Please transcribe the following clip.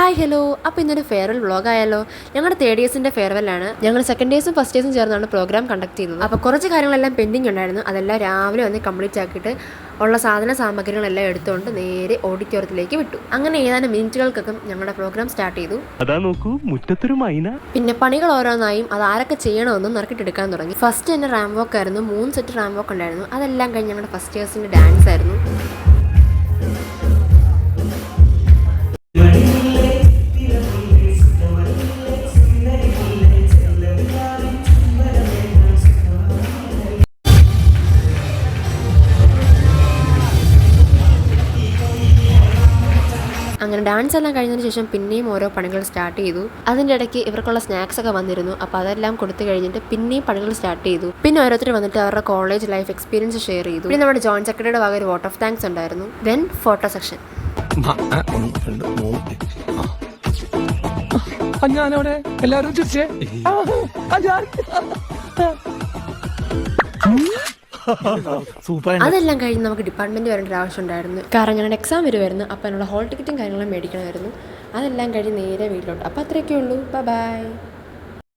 Hi hello. അപ്പോൾ ഇന്നൊരു farewell വ്ളോഗായാലോ. ഞങ്ങളുടെ തേർഡ് ഇയേഴ്സിൻ്റെ ഫെയർവെല്ലാണ്. ഞങ്ങൾ സെക്കൻഡ് ഇയേഴ്സും ഫസ്റ്റ് ഇയേഴ്സും ചേർന്നാണ് പ്രോഗ്രാം കണ്ടക്ട് ചെയ്യുന്നത്. അപ്പോൾ കുറച്ച് കാര്യങ്ങളെല്ലാം പെൻഡിങ് ഉണ്ടായിരുന്നു. അതെല്ലാം രാവിലെ വന്ന് കംപ്ലീറ്റ് ആക്കിയിട്ട് ഉള്ള സാമഗ്രികളെല്ലാം എടുത്തുകൊണ്ട് നേരെ ഓഡിറ്റോറിയത്തിലേക്ക് വിട്ടു. അങ്ങനെ ഏതാനും മിനിറ്റുകൾക്കകം ഞങ്ങളുടെ പ്രോഗ്രാം സ്റ്റാർട്ട് ചെയ്തു. അതാ നോക്കൂ, മുറ്റത്തൊരു മൈന. പിന്നെ പണികൾ ഓരോന്നായും അത് ആരൊക്കെ ചെയ്യണമെന്നും നറുക്കിട്ടെടുക്കാൻ തുടങ്ങി. ഫസ്റ്റ് തന്നെ റാം വോക്ക് ആയിരുന്നു. 3 സെറ്റ് റാം വോക്ക് ഉണ്ടായിരുന്നു. അതെല്ലാം കഴിഞ്ഞ് ഞങ്ങളുടെ ഫസ്റ്റ് ഇയേഴ്സിൻ്റെ ഡാൻസ് ആയിരുന്നു. അങ്ങനെ ഡാൻസ് എല്ലാം കഴിഞ്ഞതിന് ശേഷം പിന്നെയും ഓരോ പണികൾ സ്റ്റാർട്ട് ചെയ്തു. അതിൻ്റെ ഇടയ്ക്ക് ഇവർക്കുള്ള സ്നാക്സ് ഒക്കെ വന്നിരുന്നു. അപ്പോൾ അതെല്ലാം കൊടുത്തു കഴിഞ്ഞിട്ട് പിന്നെയും പണികൾ സ്റ്റാർട്ട് ചെയ്തു. പിന്നെ ഓരോരുത്തർ വന്നിട്ട് അവരുടെ കോളേജ് ലൈഫ് എക്സ്പീരിയൻസ് ഷെയർ ചെയ്തു. പിന്നെ നമ്മുടെ ജോയിന്റ് സെക്രട്ടറിയുടെ ഭാഗം ഒരു വോട്ട് ഓഫ് താങ്ക്സ് ഉണ്ടായിരുന്നു. Then photo section. അതെല്ലാം കഴിഞ്ഞ് നമുക്ക് ഡിപ്പാർട്ട്മെന്റ് വരേണ്ട ഒരു ആവശ്യം ഉണ്ടായിരുന്നു. കാരണം ഞങ്ങളുടെ എക്സാം വരുമായിരുന്നു. അപ്പം അതിനുള്ള ഹോൾ ടിക്കറ്റും കാര്യങ്ങളും മേടിക്കണമായിരുന്നു. അതെല്ലാം കഴിഞ്ഞ് നേരെ വീട്ടിലോട്ട്. അപ്പോൾ അത്രയൊക്കെ ഉള്ളൂ. ബൈ.